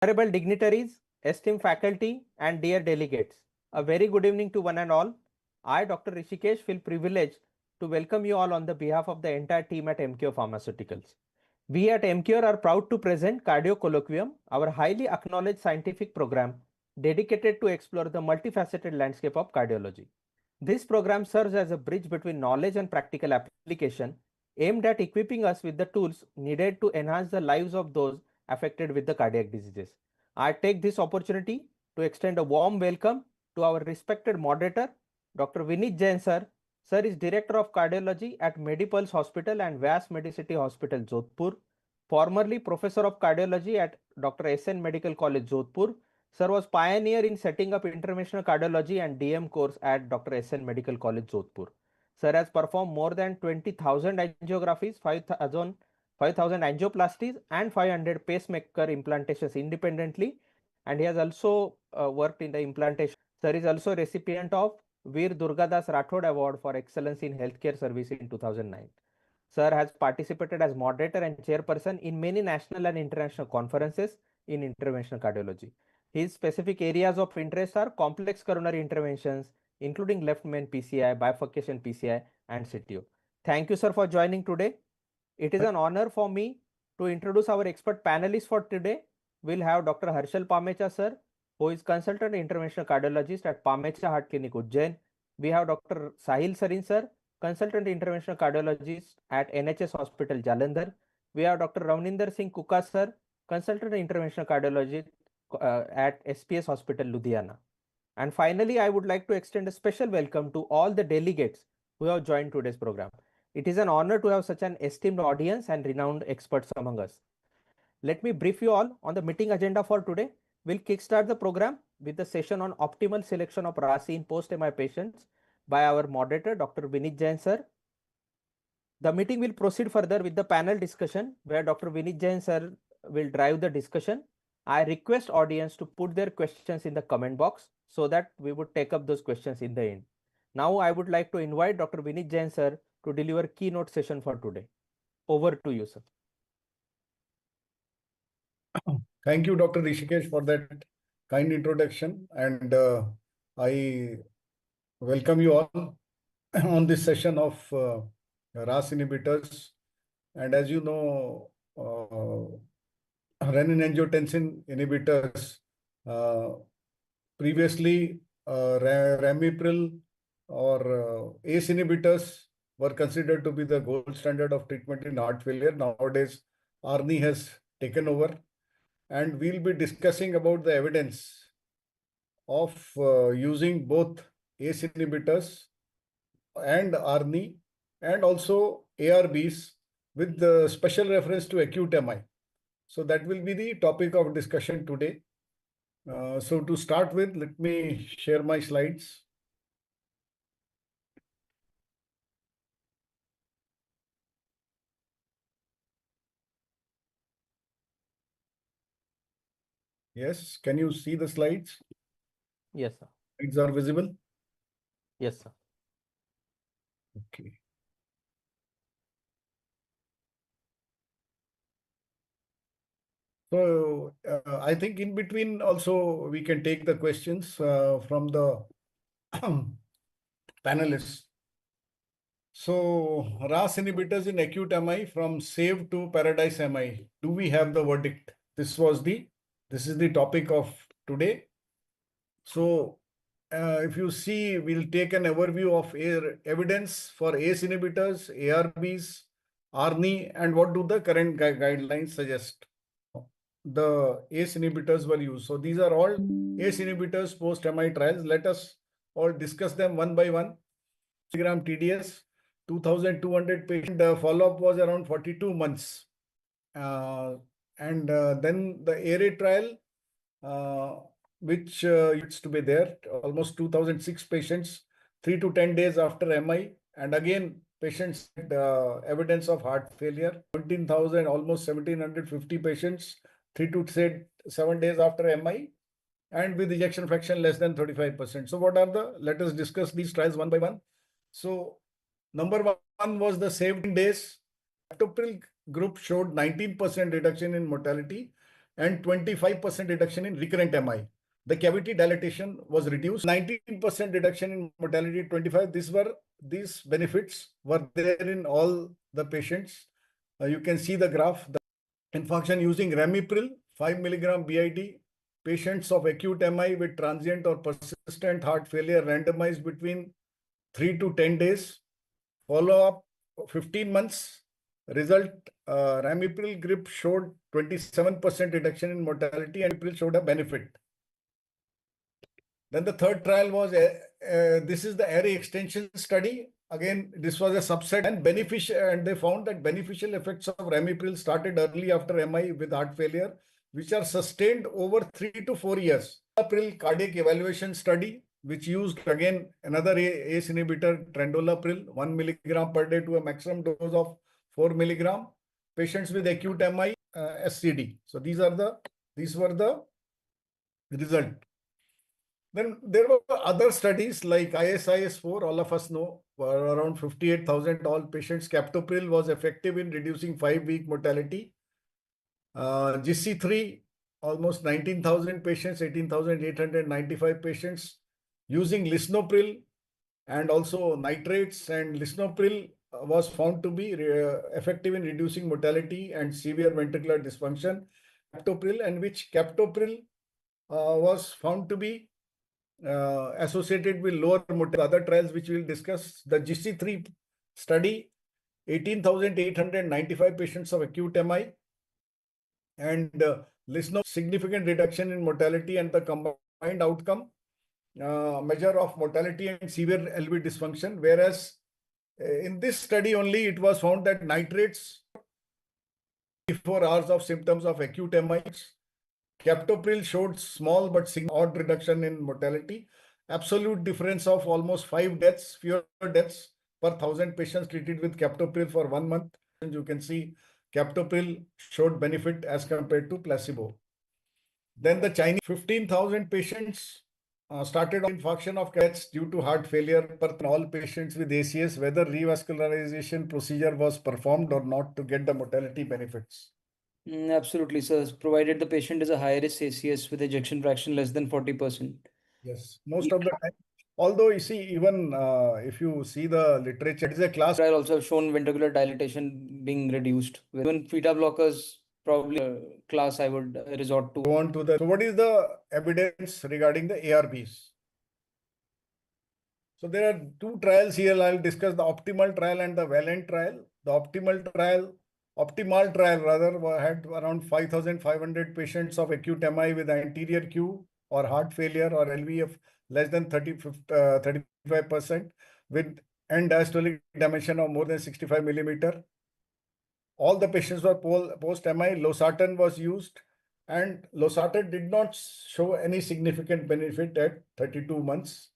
Honorable dignitaries, esteemed faculty, and dear delegates, a very good evening to one and all. I, Dr. Rishikesh, feel privileged to welcome you all on the behalf of the entire team at MKO Pharmaceuticals. We at MKO are proud to present Cardio Colloquium, our highly acknowledged scientific program dedicated to explore the multifaceted landscape of cardiology. This program serves as a bridge between knowledge and practical application, aimed at equipping us with the tools needed to enhance the lives of those affected with the cardiac diseases. I take this opportunity to extend a warm welcome to our respected moderator, Dr. Vinit Jain sir. Sir is Director of Cardiology at Medipulse Hospital and Vyas Medicity Hospital, Jodhpur. Formerly Professor of Cardiology at Dr. S.N. Medical College, Jodhpur. Sir was pioneer in setting up interventional cardiology and DM course at Dr. S.N. Medical College, Jodhpur. Sir has performed more than 20,000 angiographies, 5,000 angioplasties and 500 pacemaker implantations independently, and he has also worked in the implantation. Sir is also recipient of Veer Durgadas Rathod Award for Excellence in Healthcare Service in 2009. Sir has participated as moderator and chairperson in many national and international conferences in interventional cardiology. His specific areas of interest are complex coronary interventions, including left main PCI, bifurcation PCI, and CTO. Thank you, sir, for joining today. It is an honor for me to introduce our expert panelists for today. We'll have Dr. Harshal Pamecha, sir, who is consultant interventional cardiologist at Pamecha Heart Clinic, Ujjain. We have Dr. Sahil Sarin, sir, consultant interventional cardiologist at NHS Hospital, Jalandhar. We have Dr. Ravninder Singh Kuka, sir, consultant interventional cardiologist at SPS Hospital, Ludhiana. And finally, I would like to extend a special welcome to all the delegates who have joined today's program. It is an honor to have such an esteemed audience and renowned experts among us. Let me brief you all on the meeting agenda for today. We'll kickstart the program with the session on optimal selection of RASI in post-MI patients by our moderator, Dr. Vinit Jain sir. The meeting will proceed further with the panel discussion where Dr. Vinit Jain sir will drive the discussion. I request audience to put their questions in the comment box so that we would take up those questions in the end. Now I would like to invite Dr. Vinit Jain sir to deliver keynote session for today. Over to you, sir. Thank you, Dr. Rishikesh, for that kind introduction. And I welcome you all on this session of RAS inhibitors. And as you know, renin-angiotensin inhibitors, previously ramipril or ACE inhibitors were considered to be the gold standard of treatment in heart failure. Nowadays, ARNI has taken over, and we'll be discussing about the evidence of using both ACE inhibitors and ARNI and also ARBs with the special reference to acute MI. So that will be the topic of discussion today. So to start with, let me share my slides. Yes, can you see the slides? Yes, sir. Slides are visible? Yes, sir. Okay. So I think in between also we can take the questions from the panelists. So RAS inhibitors in acute MI from SAVE to Paradise MI. Do we have the verdict? This is the topic of today. So if you see, we'll take an overview of evidence for ACE inhibitors, ARBs, ARNI, and what do the current guidelines suggest. The ACE inhibitors were used. So these are all ACE inhibitors post-MI trials. Let us all discuss them one by one. TDS, 2,200 patient follow-up was around 42 months. Then the ARA trial, which used to be there, almost 2006 patients, 3 to 10 days after MI. And again, patients had evidence of heart failure, 17,000, almost 1,750 patients, 3 to 7 days after MI, and with ejection fraction less than 35%. So what are let us discuss these trials one by one. So number one was the saved days. Captopril group showed 19% reduction in mortality and 25% reduction in recurrent MI. The cavity dilatation was reduced, 19% reduction in mortality, 25. These benefits were there in all the patients. You can see the graph. The infarction using ramipril 5 milligram BID. Patients of acute MI with transient or persistent heart failure randomized between 3 to 10 days. Follow-up 15 months. Result, ramipril grip showed 27% reduction in mortality and ramipril showed a benefit. Then the third trial was, this is the area extension study. Again, this was a subset and beneficial, and they found that beneficial effects of ramipril started early after MI with heart failure, which are sustained over 3 to 4 years. Ramipril cardiac evaluation study, which used again another ACE inhibitor, trendolapril, 1 milligram per day to a maximum dose of 4 milligram. Patients with acute MI, SCD. So these were the result. Then there were other studies like ISIS-4, all of us know, were around 58,000 all patients. Captopril was effective in reducing 5-week mortality. GC3, almost 19,000 patients, 18,895 patients using lisinopril and also nitrates, and lisinopril was found to be effective in reducing mortality and severe ventricular dysfunction. Captopril, and which captopril was found to be associated with lower mortality. Other trials which we will discuss, the GC3 study, 18,895 patients of acute MI, and lisinopril significant reduction in mortality, and the combined outcome measure of mortality and severe LV dysfunction. Whereas in this study only, it was found that nitrates 24 hours of symptoms of acute MI. Captopril showed small but significant reduction in mortality. Absolute difference of almost 5 deaths, fewer deaths per 1,000 patients treated with captopril for 1 month. And you can see captopril showed benefit as compared to placebo. Then the Chinese 15,000 patients started on infarction of deaths due to heart failure per all patients with ACS, whether revascularization procedure was performed or not to get the mortality benefits. Absolutely, sir. Provided the patient is a high risk ACS with ejection fraction less than 40%. Yes, most of the time. Although you see, even if you see the literature, it is a class trial also have shown ventricular dilatation being reduced. Even beta blockers, probably a class I would resort to. go on to the. So, what is the evidence regarding the ARBs? So, there are two trials here. I'll discuss the optimal trial and the Valiant trial. The optimal trial rather, had around 5,500 patients of acute MI with anterior Q or heart failure or LV of less than 35% with end diastolic dimension of more than 65 millimeter. All the patients were post-MI. Losartan was used, and losartan did not show any significant benefit at 32 months.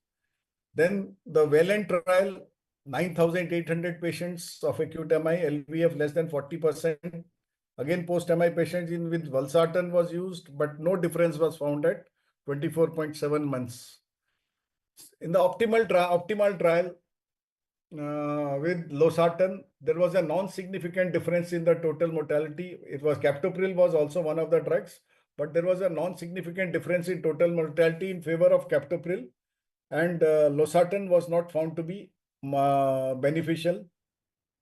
Then the Valiant trial, 9,800 patients of acute MI, LVF less than 40%. Again, post-MI patients with valsartan was used, but no difference was found at 24.7 months. In the optimal trial with losartan, there was a non-significant difference in the total mortality. It was captopril was also one of the drugs, but there was a non-significant difference in total mortality in favor of captopril, and losartan was not found to be beneficial.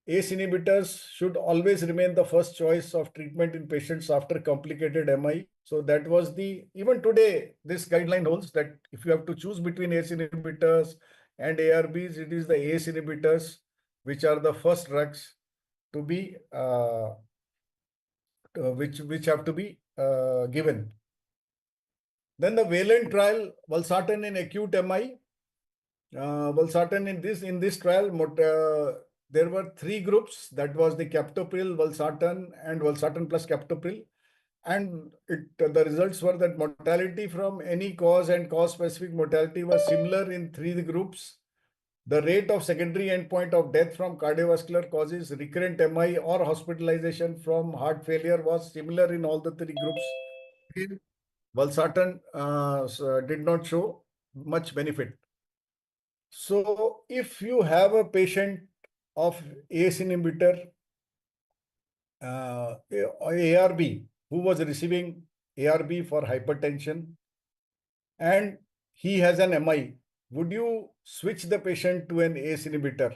ACE inhibitors should always remain the first choice of treatment in patients after complicated MI. So that was even today, this guideline holds that if you have to choose between ACE inhibitors and ARBs, it is the ACE inhibitors which are the first drugs to be, which have to be given. Then the Valiant trial, valsartan in acute MI. Valsartan in this trial, there were 3 groups. That was the captopril, valsartan, and valsartan plus captopril. And the results were that mortality from any cause and cause-specific mortality was similar in 3 groups. The rate of secondary endpoint of death from cardiovascular causes, recurrent MI, or hospitalization from heart failure was similar in all the 3 groups. Valsartan did not show much benefit. So if you have a patient of ACE inhibitor ARB who was receiving ARB for hypertension, and he has an MI, would you switch the patient to an ACE inhibitor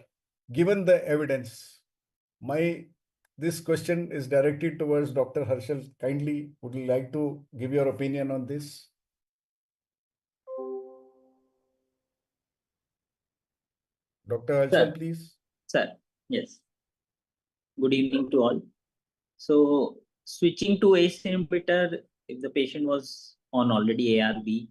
given the evidence? This question is directed towards Dr. Harshal. Kindly, would you like to give your opinion on this? Dr. Harshal, Sir, please. sir, yes. Good evening to all. So, switching to ACE inhibitor, if the patient was on already ARB,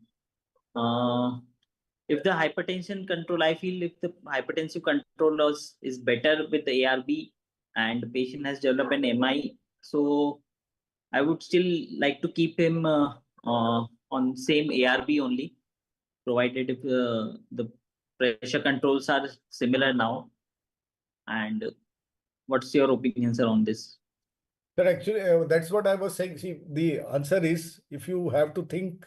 if the hypertension control, I feel if the hypertensive control is better with the ARB and the patient has developed an MI, so I would still like to keep him on same ARB only, provided if the pressure controls are similar now. And what's your opinion, sir, on this? Sir, actually, that's what I was saying. See, the answer is if you have to think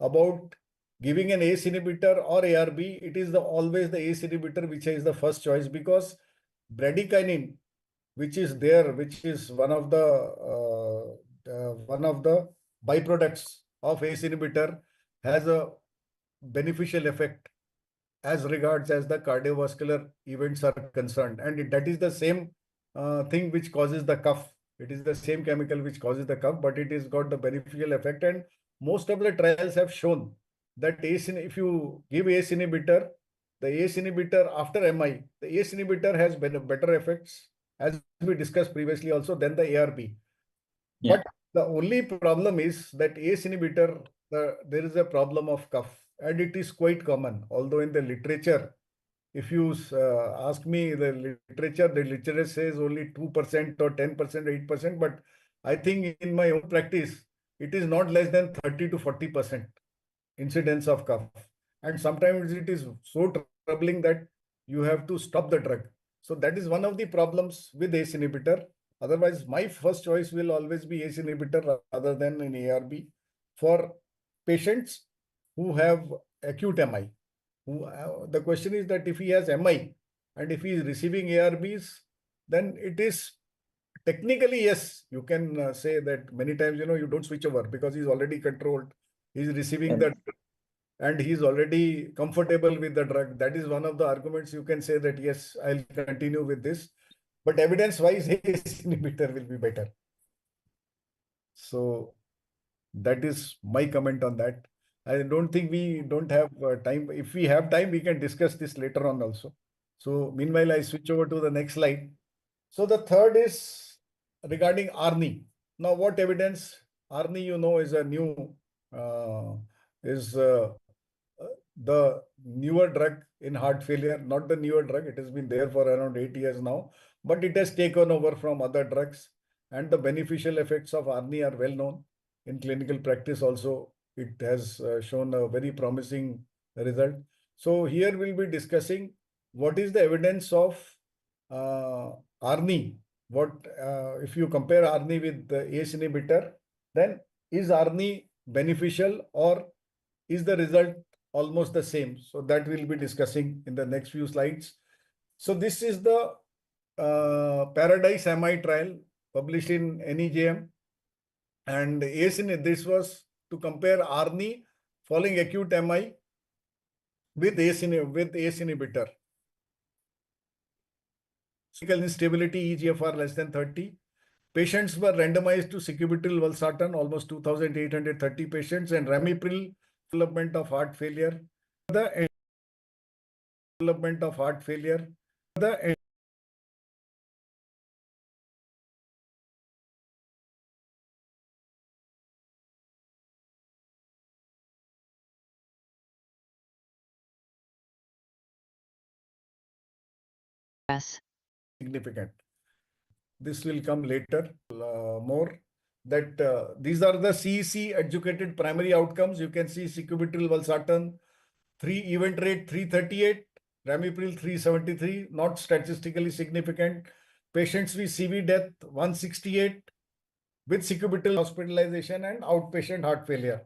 about giving an ACE inhibitor or ARB, it is always the ACE inhibitor which is the first choice, because bradykinin, which is there, which is one of the byproducts of ACE inhibitor, has a beneficial effect as regards as the cardiovascular events are concerned, and that is the same thing which causes the cough. It is the same chemical which causes the cough, but it has got the beneficial effect. And most of the trials have shown that if you give ACE inhibitor, the ACE inhibitor after MI, the ACE inhibitor has better effects, as we discussed previously also, than the ARB. Yeah. But the only problem is that ACE inhibitor, there is a problem of cough, and it is quite common. Although in the literature, if you ask me, the literature says only 2% or 10%, 8%, but I think in my own practice, it is not less than 30 to 40% incidence of cough. And sometimes it is so troubling that you have to stop the drug. So that is one of the problems with ACE inhibitor. Otherwise, my first choice will always be ACE inhibitor rather than an ARB for patients who have acute MI. The question is that if he has MI and if he is receiving ARBs, then it is technically, yes, you can say that many times, you don't switch over because he's already controlled. He's receiving the and he's already comfortable with the drug. That is one of the arguments you can say that, yes, I'll continue with this. But evidence-wise, ACE inhibitor will be better. So that is my comment on that. I don't think we don't have time. If we have time, we can discuss this later on also. So meanwhile, I switch over to the next slide. So the third is regarding ARNI. Now, what evidence? ARNI, is a new, the newer drug in heart failure, not the newer drug. It has been there for around 8 years now, but it has taken over from other drugs, and the beneficial effects of ARNI are well known. In clinical practice also, it has shown a very promising result. So here we'll be discussing what is the evidence of ARNI. If you compare ARNI with the ACE inhibitor, then is ARNI beneficial or is the result almost the same? So that we'll be discussing in the next few slides. So this is the Paradise MI trial published in NEJM, and this was to compare ARNI following acute MI with ACE inhibitor. Physical instability, EGFR less than 30. Patients were randomized to sacubitril/valsartan, almost 2,830 patients, and ramipril development of heart failure. The development of heart failure. The significant. This will come later more. That these are the CEC educated primary outcomes. You can see sacubitril/valsartan 3 event rate 338, ramipril 373, not statistically significant. Patients with CV death 168 with sacubitril hospitalization and outpatient heart failure.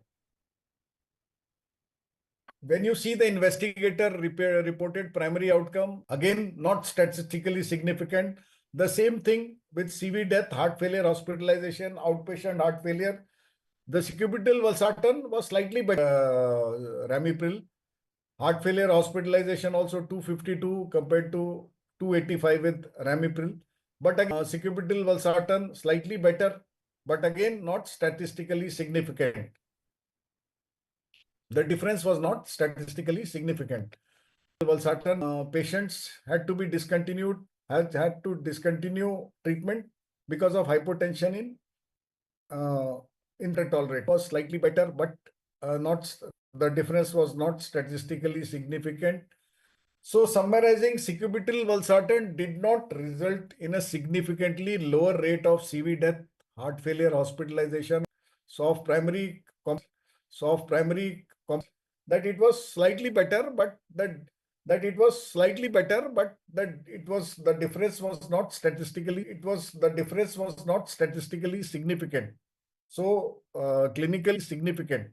When you see the investigator reported primary outcome, again, not statistically significant. The same thing with CV death, heart failure, hospitalization, outpatient heart failure. The sacubital valsartan was slightly better, ramipril. Heart failure hospitalization also 252 compared to 285 with ramipril. But again, sacubital valsartan slightly better, but again not statistically significant. The difference was not statistically significant. Valsartan patients had to be discontinued, had to discontinue treatment because of hypotension in tolerate. Was slightly better, but not the difference was not statistically significant. So summarizing, sacubital valsartan did not result in a significantly lower rate of CV death, heart failure hospitalization, soft primary that it was slightly better, but that it was slightly better, but that it was the difference was not statistically significant. So clinically significant.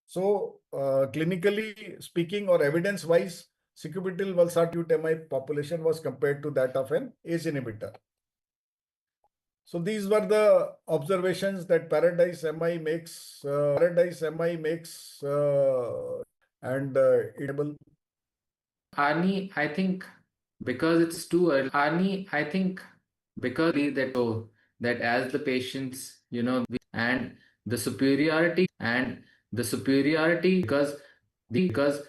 So clinically speaking or evidence-wise, sacubital valsartan MI population was compared to that of an ACE inhibitor. So these were the observations that Paradise MI makes, and able. Arnie, I think because it's too early, Arnie, I think because that that as the patients, and the superiority because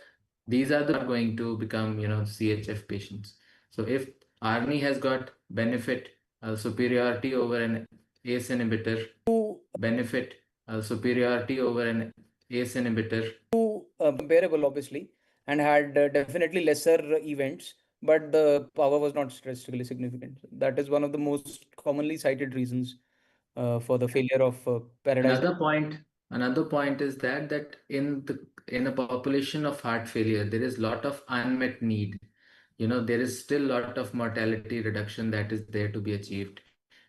these are going to become, CHF patients. So if Arnie has got benefit, superiority over an ACE inhibitor, superiority over an ACE inhibitor. Comparable, obviously, and had definitely lesser events, but the power was not statistically significant. That is one of the most commonly cited reasons for the failure of Paradise. Another point is that in a population of heart failure, there is lot of unmet need. There is still lot of mortality reduction that is there to be achieved.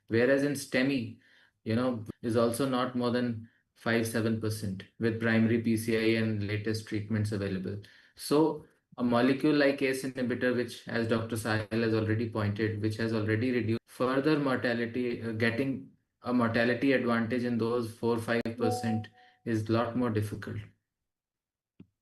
Whereas in STEMI, is also not more than 5-7% with primary PCI and latest treatments available. So a molecule like ACE inhibitor, which as Dr. Sahil has already pointed, which has already reduced further mortality, getting a mortality advantage in those 4-5% is a lot more difficult.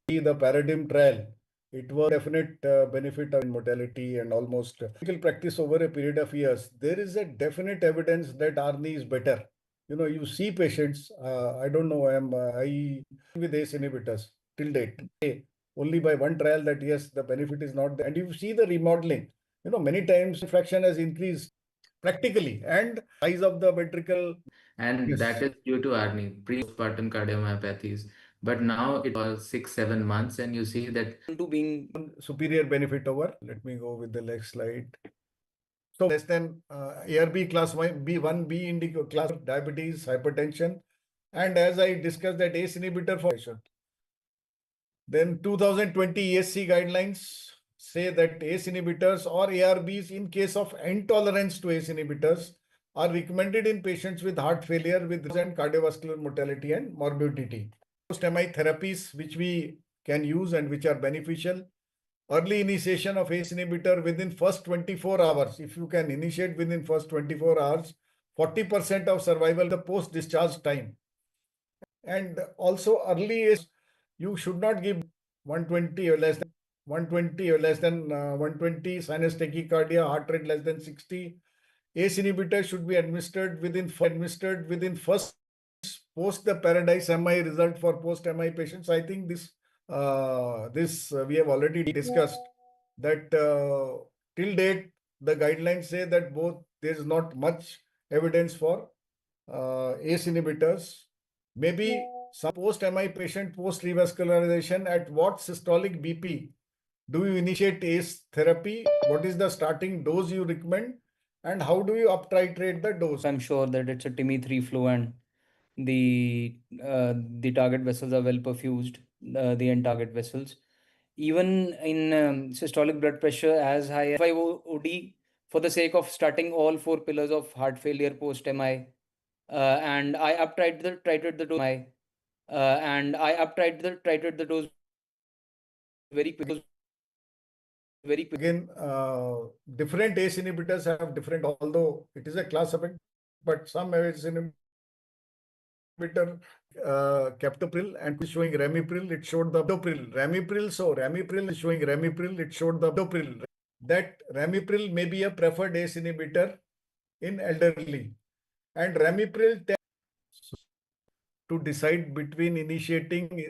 The paradigm trial, it was definite benefit of mortality and almost clinical practice over a period of years. There is a definite evidence that Arni is better. You see patients, I don't know, I with ACE inhibitors till date. Only by one trial that yes, the benefit is not there. And you see the remodeling, many times fraction has increased practically and size of the ventricle. And Yes. that is due to Arni, pre-postpartum cardiomyopathies. But now it was 6-7 months, and you see that To being superior benefit over. Let me go with the next slide. So less than ARB class B1B indicator class of diabetes, hypertension, and as I discussed that ACE inhibitor for patient. Then 2020 ESC guidelines say that ACE inhibitors or ARBs in case of intolerance to ACE inhibitors are recommended in patients with heart failure with and cardiovascular mortality and morbidity. Post-MI therapies which we can use and which are beneficial. Early initiation of ACE inhibitor within first 24 hours. If you can initiate within first 24 hours, 40% of survival the post-discharge time. And also early ACE, you should not give 120 or less than 120 sinus tachycardia, heart rate less than 60. ACE inhibitor should be administered within first post the Paradise MI result for post-MI patients. I think this we have already discussed that till date the guidelines say that both there is not much evidence for ACE inhibitors. Maybe some post-MI patient post-revascularization at what systolic BP do you initiate ACE therapy? What is the starting dose you recommend? And how do you up-titrate the dose? I'm sure that it's a TIMI-3 flow and the target vessels are well perfused, the end target vessels. Even in systolic blood pressure as high as 5 OD, for the sake of starting all 4 pillars of heart failure post-MI, and I up-titrated the dose, very quickly. Again, different ACE inhibitors have different, although it is a class effect, but some ACE inhibitor captopril, and showing ramipril, it showed the ramipril. So ramipril is showing ramipril, it showed the captopril. That ramipril may be a preferred ACE inhibitor in elderly, and ramipril to decide between initiating.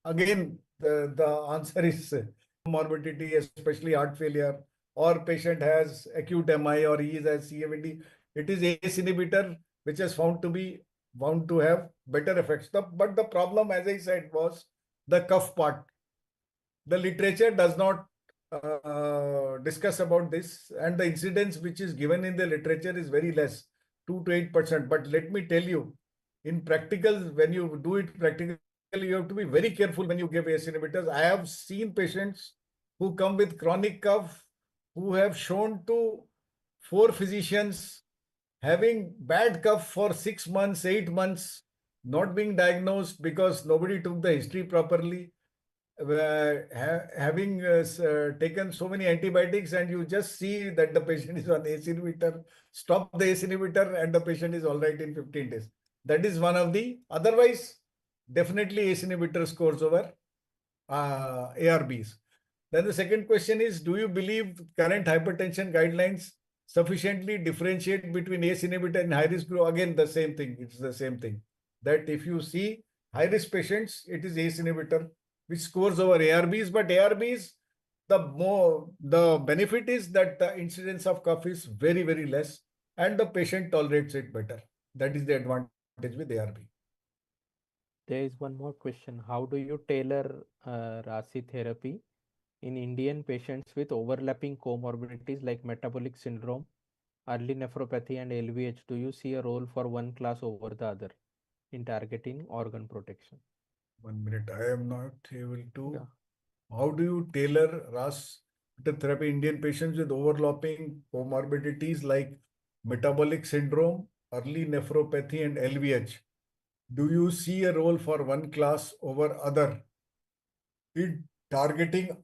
Again, the answer is morbidity, especially heart failure, or patient has acute MI, or he is a CVD. It is ACE inhibitor which is found to have better effects. But the problem, as I said, was the cough part. The literature does not discuss about this, and the incidence which is given in the literature is very less, 2 to 8%. But let me tell you, in practical, when you do it practically, you have to be very careful when you give ACE inhibitors. I have seen patients who come with chronic cough, who have shown to 4 physicians, having bad cough for 6 months, 8 months, not being diagnosed because nobody took the history properly, having taken so many antibiotics, and you just see that the patient is on ACE inhibitor, stop the ACE inhibitor, and the patient is all right in 15 days. That is one of the, otherwise, definitely ACE inhibitor scores over ARBs. Then the second question is, do you believe current hypertension guidelines sufficiently differentiate between ACE inhibitor and high risk group? Again, the same thing. It's the same thing. That if you see high risk patients, it is ACE inhibitor which scores over ARBs. But ARBs, the benefit is that the incidence of cough is very, very less, and the patient tolerates it better. That is the advantage with ARB. There is one more question. How do you tailor RASI therapy in Indian patients with overlapping comorbidities like metabolic syndrome, early nephropathy, and LVH? Do you see a role for one class over the other in targeting organ protection? 1 minute, I am not able to. Yeah. How do you tailor RAS therapy in Indian patients with overlapping comorbidities like metabolic syndrome, early nephropathy, and LVH? Do you see a role for one class over other in targeting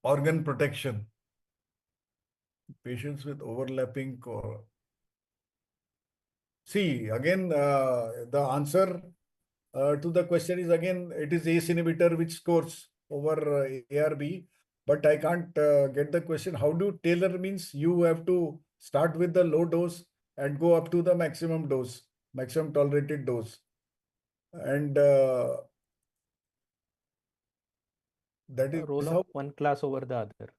organ protection? Patients with overlapping See, again, the answer to the question is, again, it is ACE inhibitor which scores over ARB, but I can't get the question. How do you tailor? Means you have to start with the low dose and go up to the maximum dose, maximum tolerated dose. And that is Role how of one class over the other.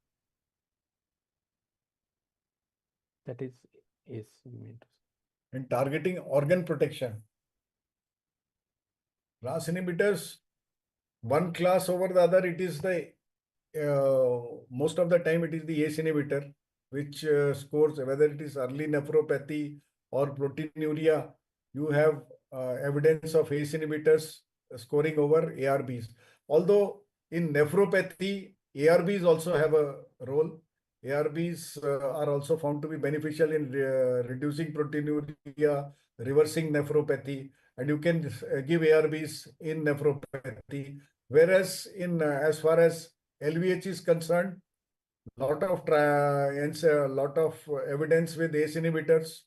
That is you mean to say. in targeting organ protection. RAS inhibitors, one class over the other, it is the most of the time it is the ACE inhibitor which scores, whether it is early nephropathy or proteinuria. You have evidence of ACE inhibitors scoring over ARBs. Although in nephropathy, ARBs also have a role. ARBs are also found to be beneficial in reducing proteinuria, reversing nephropathy, and you can give ARBs in nephropathy. Whereas in as far as LVH is concerned, lot of evidence with ACE inhibitors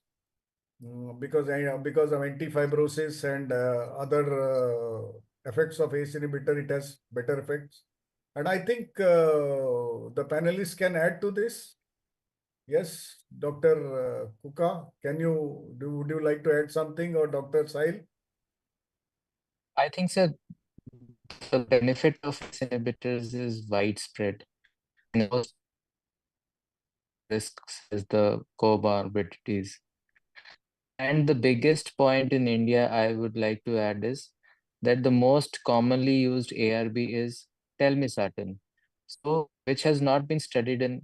because of antifibrosis and other effects of ACE inhibitor, it has better effects. And I think the panelists can add to this. Yes, Dr. Kuka, would you like to add something, or Dr. Sahil? I think, sir, the benefit of ACE inhibitors is widespread. And those risks is the comorbidities. And the biggest point in India I would like to add is that the most commonly used ARB is telmisartan. So, which has not been studied in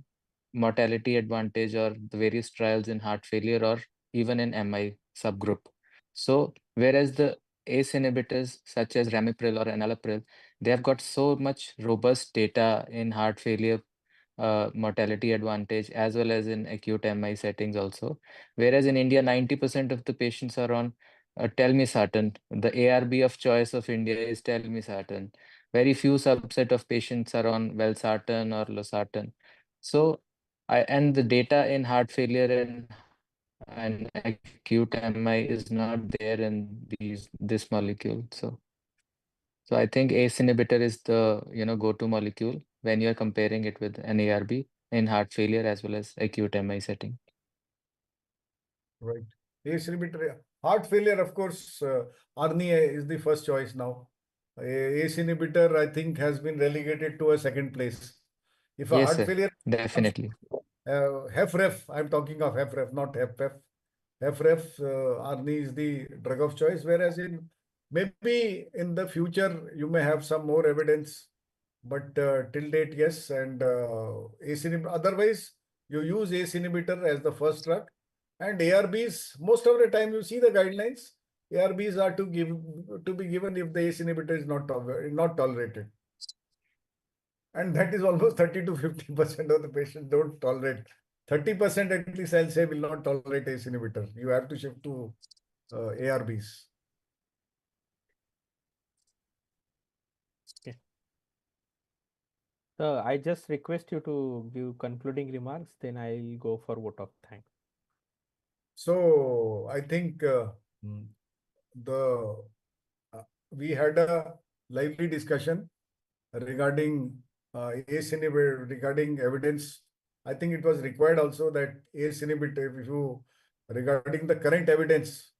mortality advantage or the various trials in heart failure or even in MI subgroup. So, whereas the ACE inhibitors such as ramipril or enalapril, they have got so much robust data in heart failure mortality advantage as well as in acute MI settings also. Whereas in India, 90% of the patients are on telmisartan. The ARB of choice of India is telmisartan. Very few subset of patients are on valsartan or losartan. So, and the data in heart failure and and acute MI is not there in this molecule. So I think ACE inhibitor is the go-to molecule when you're comparing it with an ARB in heart failure as well as acute MI setting. Right. ACE inhibitor, heart failure, of course, ARNI is the first choice now. ACE inhibitor, I think, has been relegated to a second place. If a Yes, heart sir, failure, definitely. HFrEF, I'm talking of HFrEF, not HFpEF. HFrEF, ARNI is the drug of choice, whereas maybe in the future you may have some more evidence, but till date, yes. And ACE inhibitor, otherwise, you use ACE inhibitor as the first drug. And ARBs, most of the time you see the guidelines, ARBs are to be given if the ACE inhibitor is not tolerated. And that is almost 30 to 50% of the patients don't tolerate. 30% at least I'll say will not tolerate ACE inhibitor. You have to shift to ARBs. Okay. So I just request you to give concluding remarks, then I'll go for vote of thanks. So I think the we had a lively discussion regarding ACE inhibitor, regarding evidence. I think it was required also that ACE inhibitor, if you regarding the current evidence,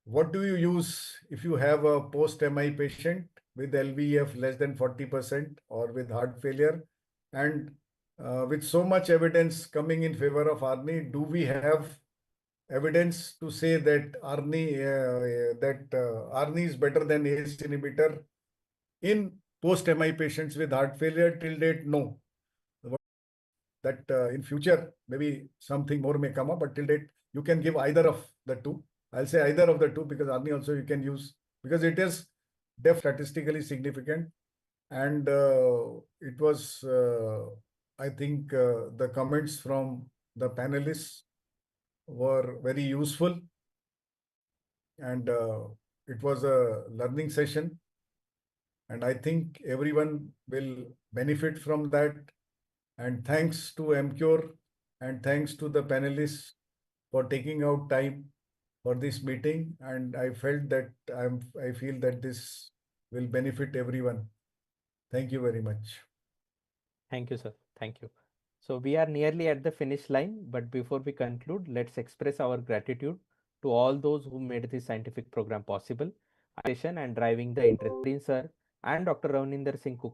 what do you use if you have a post-MI patient with LVEF less than 40% or with heart failure? And with so much evidence coming in favor of ARNI, do we have evidence to say that ARNI is better than ACE inhibitor in post-MI patients with heart failure? Till date, no. That in future, maybe something more may come up, but till date, you can give either of the two. I'll say either of the two because ARNI also you can use because it is statistically significant. And it was, I think, the comments from the panelists were very useful. And it was a learning session. And I think everyone will benefit from that. And thanks to MCure and thanks to the panelists for taking out time for this meeting. And I felt that I feel that this will benefit everyone. Thank you very much. Thank you, sir. Thank you. So we are nearly at the finish line, but before we conclude, let's express our gratitude to all those who made this scientific program possible, and driving the interest. Sir and Dr. Ravninder Singh Kukal